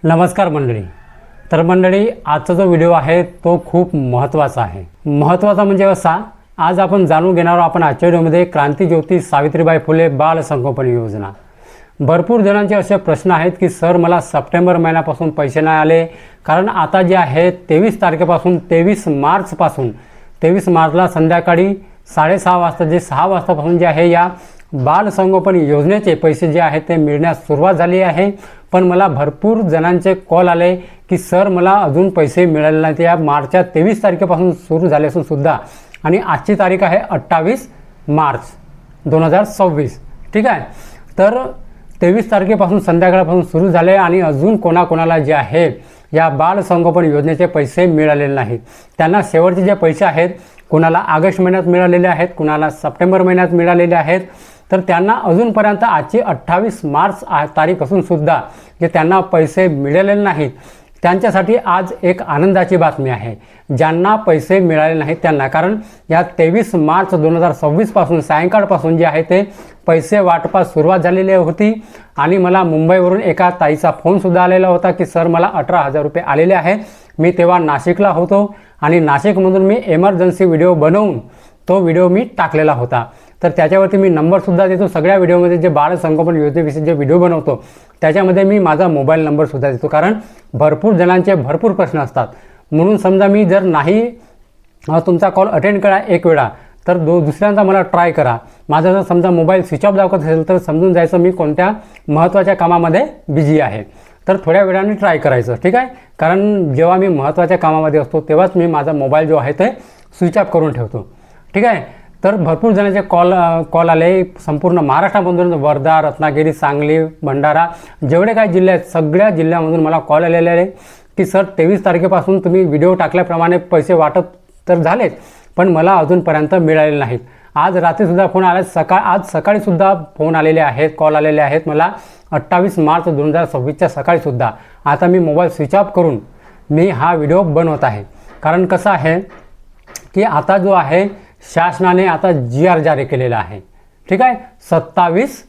नमस्कार मंडळी. तर मंडळी, आजचा जो व्हिडिओ आहे तो खूप महत्त्वाचा आहे. महत्त्वाचा म्हणजे असा, आज आपण जाणून घेणार आहोत आपण आजच्या व्हिडिओमध्ये क्रांतीज्योती सावित्रीबाई फुले बाल संगोपन योजना. भरपूर जणांचे असे प्रश्न आहेत की सर मला सप्टेंबर महिन्यापासून पैसे नाही आले, कारण आता जे आहे 23 तारखेपासून 23 मार्चपासून 23 मार्चला संध्याकाळी 6:30 वाजता जे 6 वाजतापासून जे आहे या बाल संगोपन योजनेचे पैसे जे आहेत ते मिळण्यास सुरुवात झाली आहे. पण मला भरपूर जणांचे कॉल आले की सर मला अजून पैसे मिळाले नाहीत. या मार्चच्या 23 तारखेपासून सुरू झाले असून सुद्धा, आणि आजची तारीख आहे 28 मार्च 2026. ठीक आहे. तर 23 तारखेपासून संध्याकाळपासून सुरू झाले आणि अजून कोणाकोणाला जे आहे या बाल संगोपन योजनेचे पैसे मिळालेले नाहीत. त्यांना शेवटचे जे पैसे आहेत, कुणाला ऑगस्ट महिन्यात मिळालेले आहेत, कुणाला सप्टेंबर महिन्यात मिळालेले आहेत. तर त्यांना अजूनपर्यंत आजची 28 मार्च तारीख असून सुद्धा जे त्यांना पैसे मिळालेले नाहीत, त्यांच्यासाठी आज एक आनंदाची बातमी आहे. ज्यांना पैसे मिळाले नाहीत त्यांना, कारण या 23 मार्च 2026 पासून सायंकाळपासून जे आहे ते पैसे वाटपास सुरुवात झालेली होती. आणि मला मुंबईवरून एका ताईचा फोनसुद्धा आलेला होता की सर मला 18,000 रुपये आलेले आहेत. मी तेव्हा नाशिकला होतो आणि नाशिकमधून मी एमर्जन्सी व्हिडिओ बनवून तो व्हिडिओ मी टाकलेला होता. तर त्याच्यावरती मी नंबरसुद्धा देतो. सगळ्या व्हिडिओमध्ये जे बाल संगोपन योजनेविषयी जे व्हिडिओ बनवतो त्याच्यामध्ये मी माझा मोबाईल नंबरसुद्धा देतो, कारण भरपूर जणांचे भरपूर प्रश्न असतात. म्हणून समजा मी जर नाही तुमचा कॉल अटेंड करा एक वेळा, तर दुसऱ्यांदा मला ट्राय करा. माझा जर समजा मोबाईल स्विच ऑफ दाखवत असेल तर समजून जायचं मी कोणत्या महत्त्वाच्या कामामध्ये बिझी आहे. तर थोड्या वेळाने ट्राय करायचं. ठीक आहे. कारण जेव्हा मी महत्त्वाच्या कामामध्ये असतो तेव्हाच मी माझा मोबाईल जो आहे ते स्विच ऑफ करून ठेवतो. ठीक आहे. तर भरपूर जणांचे कॉल आले संपूर्ण महाराष्ट्रामधून, वर्धा, रत्नागिरी, सांगली, भंडारा, जेवढे काही जिल्हे आहेत सगळ्या जिल्ह्यामधून मला कॉल आलेले आहे की सर 23 तारखेपासून तुम्ही व्हिडिओ टाकल्याप्रमाणे पैसे वाटप तर झालेत, पण मला अजूनपर्यंत मिळालेले नाहीत. आज रात्रीसुद्धा फोन आले, आज सकाळीसुद्धा फोन आलेले आहेत, कॉल आलेले आहेत मला 28 मार्च 2026च्या सकाळीसुद्धा. आता मी मोबाईल स्विच ऑफ करून मी हा व्हिडिओ बनवत आहे. कारण कसं आहे की आता जो आहे शासनाने आता GR जारी केलेला आहे. ठीक आहे. 27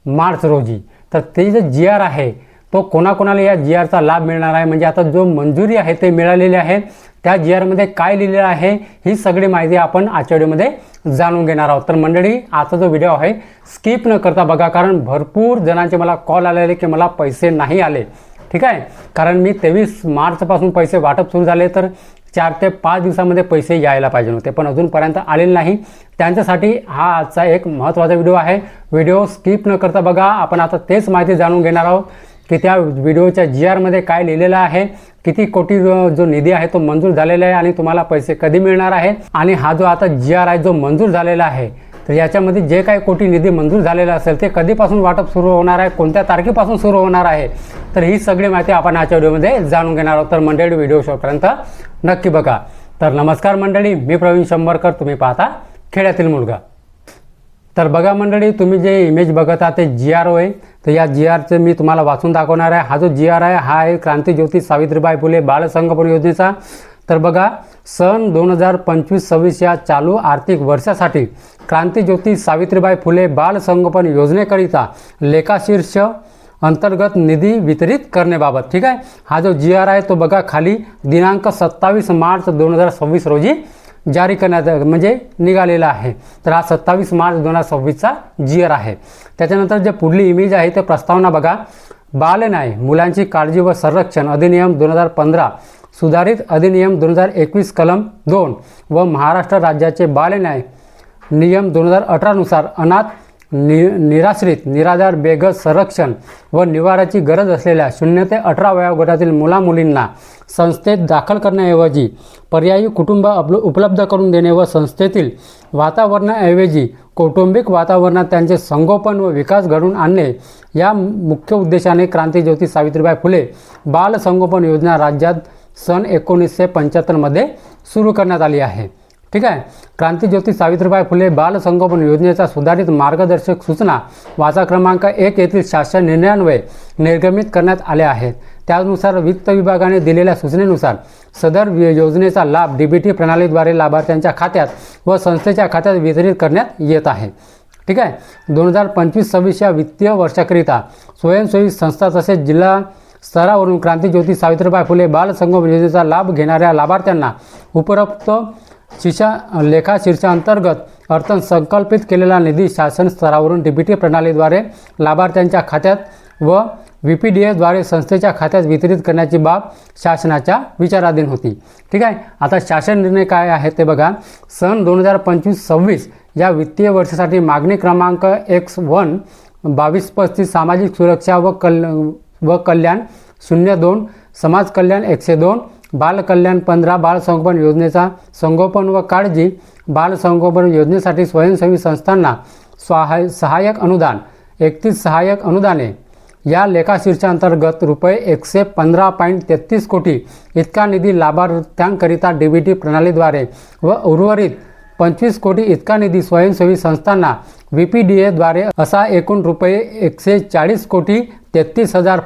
मार्च रोजी. तर ते जे GR आहे तो कोणाकोणाला या GRचा लाभ मिळणार आहे, म्हणजे आता जो मंजुरी आहे ते मिळालेली आहे, त्या GRमध्ये काय लिहिलेलं आहे ही सगळी माहिती आपण आजच्या व्हिडिओमध्ये जाणून घेणार आहोत. तर मंडळी, आजचा जो व्हिडिओ आहे स्किप न करता बघा, कारण भरपूर जणांचे मला कॉल आलेले की मला पैसे नाही आले. ठीक आहे. कारण मी 23 मार्चपासून पैसे वाटप सुरू झाले, तर 4 ते 5 दिवसामध्ये पैसे यायला पाहिजे होते, पण अजूनपर्यंत आलेले नाही. त्यांच्यासाठी हा आजचा एक महत्त्वाचा व्हिडिओ आहे. व्हिडिओ स्किप न करता बघा. आपण आता तेच माहिती जाणून घेणार आहोत की त्या व्हिडिओच्या GRमध्ये काय लिहिलेलं आहे, किती कोटी जो निधी आहे तो मंजूर झालेला आहे आणि तुम्हाला पैसे कधी मिळणार आहे. आणि हा जो आता GR आहे जो मंजूर झालेला आहे, तर याच्यामध्ये जे काही कोटी निधी मंजूर झालेला असेल ते कधीपासून वाटप सुरू होणार आहे, कोणत्या तारखेपासून सुरू होणार आहे, तर ही सगळी माहिती आपण आजच्या व्हिडिओमध्ये जाणून घेणार आहोत. तर मंडळी, व्हिडिओ शेवटपर्यंत नक्की बघा. तर नमस्कार मंडळी, मी प्रवीण शंभरकर, तुम्ही पाहता खेड्यातील मुलगा. तर बघा मंडळी, तुम्ही जे इमेज बघत आहात ते GR आहे. तर या GRचं मी तुम्हाला वाचून दाखवणार आहे. हा जो GR आहे हा आहे क्रांतीज्योती सावित्रीबाई फुले बाल संगोपन योजनेचा. तर बघा, सन 2025-26 या चालू आर्थिक वर्षासाठी क्रांतीज्योती सावित्रीबाई फुले बाल संगोपन योजनेकरिता लेखाशीर्ष अंतर्गत निधी वितरित करण्याबाबत. ठीक आहे. हा जो GR आहे तो बघा खाली दिनांक 27 मार्च 2026 रोजी जारी करण्यात म्हणजे निघालेला आहे. तर हा 27 मार्च 2026चा GR आहे. त्याच्यानंतर जे पुढली इमेज आहे ते प्रस्तावना बघा. बालन्याय, मुलांची काळजी व संरक्षण अधिनियम 2015, सुधारित अधिनियम 2021 कलम 2 व महाराष्ट्र राज्याचे बालन्याय नियम 2018 नुसार अनाथ, निराश्रित, निराधार, बेघर संरक्षण व निवाराची गरज असलेल्या 0 ते 18 वयोगटातील मुलामुलींना संस्थेत दाखल करण्याऐवजी पर्यायी कुटुंब उपलब्ध करून देणे व संस्थेतील वातावरणाऐवजी कौटुंबिक वातावरणात त्यांचे संगोपन व विकास घडवून आणणे या मुख्य उद्देशाने क्रांतीज्योती सावित्रीबाई फुले बाल संगोपन योजना राज्यात सन 1975 सुरू करण्यात आली आहे. ठीक आहे. क्रांतीज्योती सावित्रीबाई फुले बाल संगोपन योजनेचा सुधारित मार्गदर्शक सूचना वाचा क्रमांक 1 येथील शासन निर्णयान्वये निर्गमित करण्यात आले आहेत. त्यानुसार वित्त विभागाने दिलेल्या सूचनेनुसार सदर योजनेचा लाभ DBT प्रणालीद्वारे लाभार्थ्यांच्या खात्यात व संस्थेच्या खात्यात वितरित करण्यात येत आहे. ठीक आहे. 2025-26 या वित्तीय वर्षाकरिता स्वयंसेवी संस्था तसेच जिल्हा स्तरावरून क्रांतीज्योती सावित्रीबाई फुले बाल संगोपन योजनेचा लाभ घेणाऱ्या लाभार्थ्यांना उपरोक्त लेखा शीर्षांतर्गत अर्थसंकल्पित केलेला निधी शासन स्तरावरून डीबीटी प्रणालीद्वारे लाभार्थ्यांच्या खात्यात व VPDAद्वारे संस्थेच्या खात्यात वितरित करण्याची बाब शासनाच्या विचाराधीन होती. ठीक आहे. आता शासन निर्णय काय आहे ते बघा. सन 2025-26 या वित्तीय वर्षासाठी मागणी क्रमांक X1 2235 सामाजिक सुरक्षा व कल्याण 02, समाज कल्याण 102, बाल कल्याण 15 बाल संगोपन योजनेचा संगोपन व काळजी बाल संगोपन योजनेसाठी स्वयंसेवी संस्थांना सहाय्यक अनुदान 31 सहाय्यक अनुदाने या लेखाशीर्षांतर्गत रुपये 115.33 कोटी इतका निधी लाभार्थ्यांकरिता DBT प्रणालीद्वारे व उर्वरित 25 कोटी इतका निधी स्वयंसेवी संस्थांना VPDAद्वारे असा एकूण रुपये 140 कोटी 33 हजार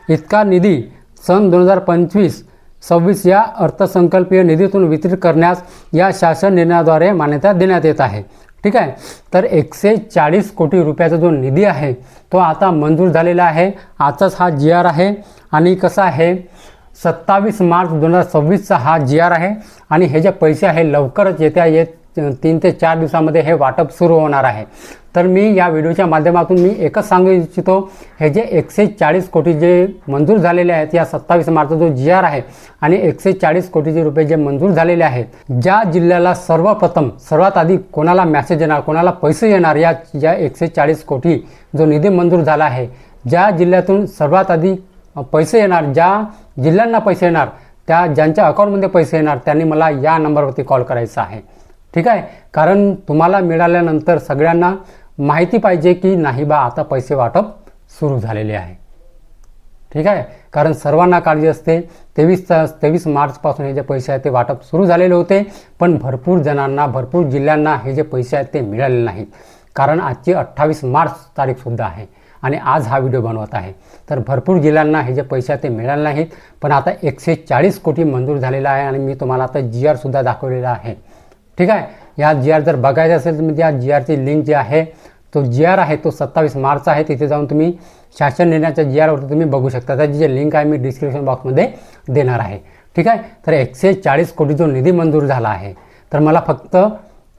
इतका निधी सन 2025-26 या अर्थसंकल्पीय निधीतून वितरित करण्यास या शासन निर्णयाद्वारे मान्यता देण्यात येत आहे. ठीक आहे. तर 140 कोटी रुपयाचा जो निधी आहे तो आता मंजूर झालेला आहे. आजचाच हा GR आहे आणि कसा आहे 27 मार्च 2026चा हा GR आहे आणि हे जे पैसे आहे लवकरच येत्या 3 ते 4 दिवसामध्ये हे वाटप सुरू होणार आहे. तर मी या व्हिडिओच्या माध्यमातून मी एकच सांगू इच्छितो, हे जे 140 कोटी जे मंजूर झालेले आहेत या 27 मार्चचा जो GR आहे आणि 140 कोटीचे रुपये जे मंजूर झालेले आहेत, ज्या जिल्ह्याला सर्वात आधी कोणाला मॅसेज येणार, कोणाला पैसे येणार, या 140 कोटी जो निधी मंजूर झाला आहे, ज्या जिल्ह्यातून सर्वात आधी पैसे येणार, ज्या जिल्ह्यांना पैसे येणार, त्या ज्यांच्या अकाउंटमध्ये पैसे येणार त्यांनी मला या नंबरवरती कॉल करायचा आहे. ठीक आहे. कारण तुम्हाला मिळाल्यानंतर सगळ्यांना माहिती पाहिजे की नाही बा आता पैसे वाटप सुरू झालेले आहे. ठीक आहे. कारण सर्वांना काळजी असते 23 मार्चपासून हे जे पैसे आहेत ते वाटप सुरू झालेले होते, पण भरपूर जणांना, भरपूर जिल्ह्यांना हे जे पैसे आहेत ते मिळालेले नाहीत. कारण आजची 28 मार्च तारीखसुद्धा आहे आणि आज हा व्हिडिओ बनवत आहे. तर भरपूर जिल्ह्यांना हे जे पैसे आहेत ते मिळाले नाहीत, पण आता 140 कोटी मंजूर झालेला आहे आणि मी तुम्हाला आता GRसुद्धा दाखवलेला आहे. ठीक आहे. या GR जर बघायचं असेल तर मी या GRची लिंक जी आहे तो GR आहे तो 27 मार्च आहे. तिथे जाऊन तुम्ही शासन निर्णयाच्या GRवरती तुम्ही बघू शकता. त्याची जे लिंक आहे मी डिस्क्रिप्शन बॉक्समध्ये देणार आहे. ठीक आहे. तर 140 कोटी जो निधी मंजूर झाला आहे, तर मला फक्त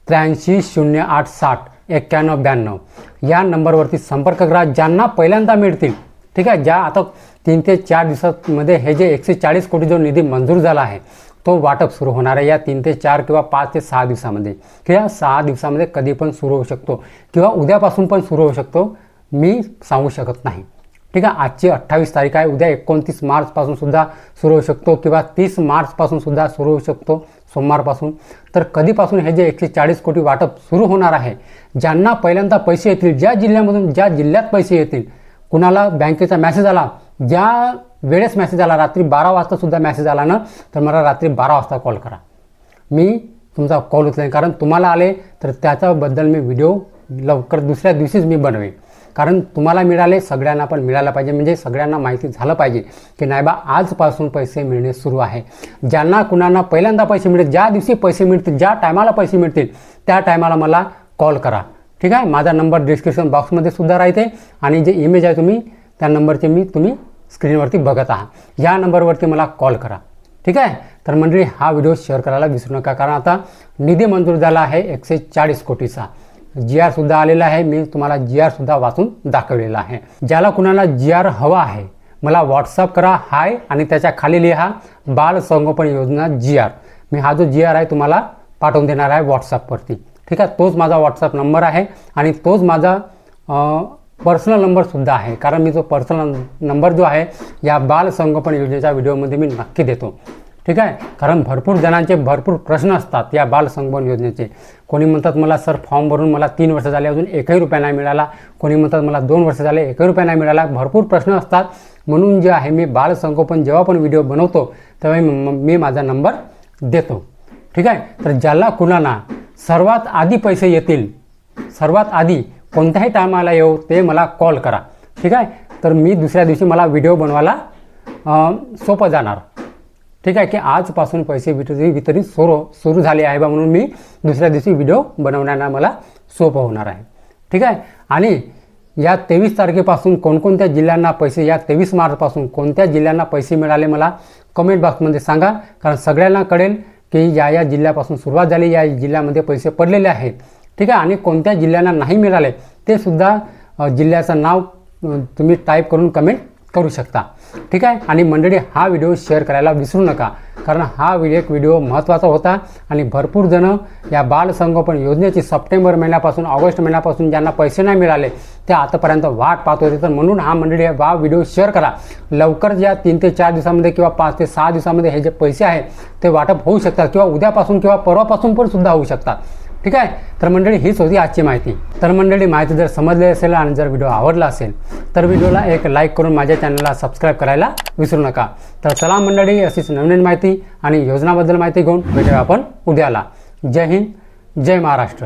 8308609192 या नंबरवरती संपर्क करा. ज्यांना पहिल्यांदा मिळतील, ठीक आहे, ज्या आता 3 ते 4 दिवसांमध्ये हे जे 140 कोटी जो निधी मंजूर झाला आहे तो वाटप सुरू होणार आहे. या 3 ते 4 किंवा 5 ते 6 दिवसामध्ये किंवा 6 दिवसामध्ये कधी पण सुरू होऊ शकतो किंवा उद्यापासून पण सुरू होऊ शकतो, मी सांगू शकत नाही. ठीक आहे. आजची 28 तारीख आहे, उद्या 29 मार्चपासून सुद्धा सुरू होऊ शकतो किंवा 30 मार्चपासून सुद्धा सुरू होऊ शकतो, सोमवारपासून. तर कधीपासून हे जे 140 कोटी वाटप सुरू होणार आहे, ज्यांना पहिल्यांदा पैसे येतील, ज्या जिल्ह्यामधून, ज्या जिल्ह्यात पैसे येतील, कुणाला बँकेचा मेसेज आला, ज्या वेळेस मेसेज आला, रात्री 12 वाजता सुद्धा मेसेज आला ना, तर मला रात्री 12 वाजता कॉल करा. मी तुमचा कॉल उचलेन. कारण तुम्हाला आले तर त्याच्याबद्दल मी व्हिडिओ लवकर दुसऱ्या दिवशीच मी बनवेन. कारण तुम्हाला मिळाले, सगळ्यांना पण मिळालं पाहिजे, म्हणजे सगळ्यांना माहिती झालं पाहिजे की नाही बा आजपासून पैसे मिळणे सुरू आहे. ज्यांना कुणाला पहिल्यांदा पैसे मिळतील, ज्या दिवशी पैसे मिळतील, ज्या टायमाला पैसे मिळतील त्या टायमाला मला कॉल करा. ठीक आहे. माझा नंबर डिस्क्रिप्शन बॉक्समध्ये सुद्धा राहते आणि जे इमेज आहे तुम्ही त्या नंबरचे तुम्ही स्क्रीनवरती बघत आहात, या नंबरवरती मला कॉल करा. ठीक आहे. तर मंडळी हा व्हिडिओ शेअर करायला विसरू नका. कारण आता निधी मंजूर झाला आहे 140 कोटीचा. GRसुद्धा आलेला आहे, मी तुम्हाला GRसुद्धा वाचून दाखवलेला आहे. ज्याला कुणाला GR हवा आहे मला व्हॉट्सअप करा हाय आणि त्याच्या खाली लिहा बाल संगोपन योजना GR. मी हा जो GR आहे तुम्हाला पाठवून देणार आहे व्हॉट्सअपवरती. ठीक आहे. तोच माझा व्हॉट्सअप नंबर आहे आणि तोच माझा पर्सनल नंबरसुद्धा आहे. कारण मी जो पर्सनल नंबर जो आहे या बाल संगोपन योजनेच्या व्हिडिओमध्ये मी नक्की देतो. ठीक आहे. कारण भरपूर जणांचे भरपूर प्रश्न असतात या बाल संगोपन योजनेचे. कोणी म्हणतात मला सर फॉर्म भरून मला 3 वर्ष झाले अजून 1ही रुपया नाही मिळाला, कोणी म्हणतात मला 2 वर्ष झाले 1ही रुपया नाही मिळाला. भरपूर प्रश्न असतात. म्हणून जे आहे मी बाल संगोपन जेव्हा पण व्हिडिओ बनवतो तेव्हा मी माझा नंबर देतो. ठीक आहे. तर ज्याला कुणाला सर्वात आधी पैसे येतील, सर्वात आधी कोणत्याही टायमाला येऊ ते मला कॉल करा. ठीक आहे. तर मी दुसऱ्या दिवशी मला व्हिडिओ बनवायला सोपं जाणार. ठीक आहे. की आजपासून पैसे वितरित सुरू झाले आहे बा, म्हणून मी दुसऱ्या दिवशी व्हिडिओ बनवण्याला मला सोपं होणार आहे. ठीक आहे. आणि या 23 तारखेपासून कोणकोणत्या जिल्ह्यांना पैसे, या 23 मार्चपासून कोणत्या जिल्ह्यांना पैसे मिळाले मला कमेंट बॉक्समध्ये सांगा. कारण सगळ्यांना कळेल की या जिल्ह्यापासून सुरुवात झाली, या जिल्ह्यामध्ये पैसे पडलेले आहेत. ठीक आहे. आणि कोणत्या जिल्ह्यांना नाही मिळाले ते सुद्धा जिल्ह्याचं नाव तुम्ही टाईप करून कमेंट करू शकता. ठीक आहे. आणि मंडळी, हा व्हिडिओ शेअर करायला विसरू नका, कारण हा व्हिडिओ महत्त्वाचा होता आणि भरपूर जण या बालसंगोपन योजनेची सप्टेंबर महिन्यापासून ऑगस्ट महिन्यापासून ज्यांना पैसे नाही मिळाले ते आतापर्यंत वाट पाहत होते. तर म्हणून हा मंडळी हा व्हिडिओ शेअर करा. लवकर या 3 ते 4 दिवसामध्ये किंवा 5 ते 6 दिवसामध्ये हे जे पैसे आहेत ते वाटप होऊ शकतात, किंवा उद्यापासून किंवा परवापासून पण सुद्धा होऊ शकतात. ठीक आहे. तर मंडळी, हीच होती आजची माहिती. तर मंडळी, माहिती जर समजली असेल आणि जर व्हिडिओ आवडला असेल तर व्हिडिओला एक लाईक करून माझ्या चॅनलला सबस्क्राईब करायला विसरू नका. तर चला मंडळी, अशीच नवीन माहिती आणि योजनाबद्दल माहिती घेऊन भेटूया आपण उद्याला. जय हिंद, जय महाराष्ट्र.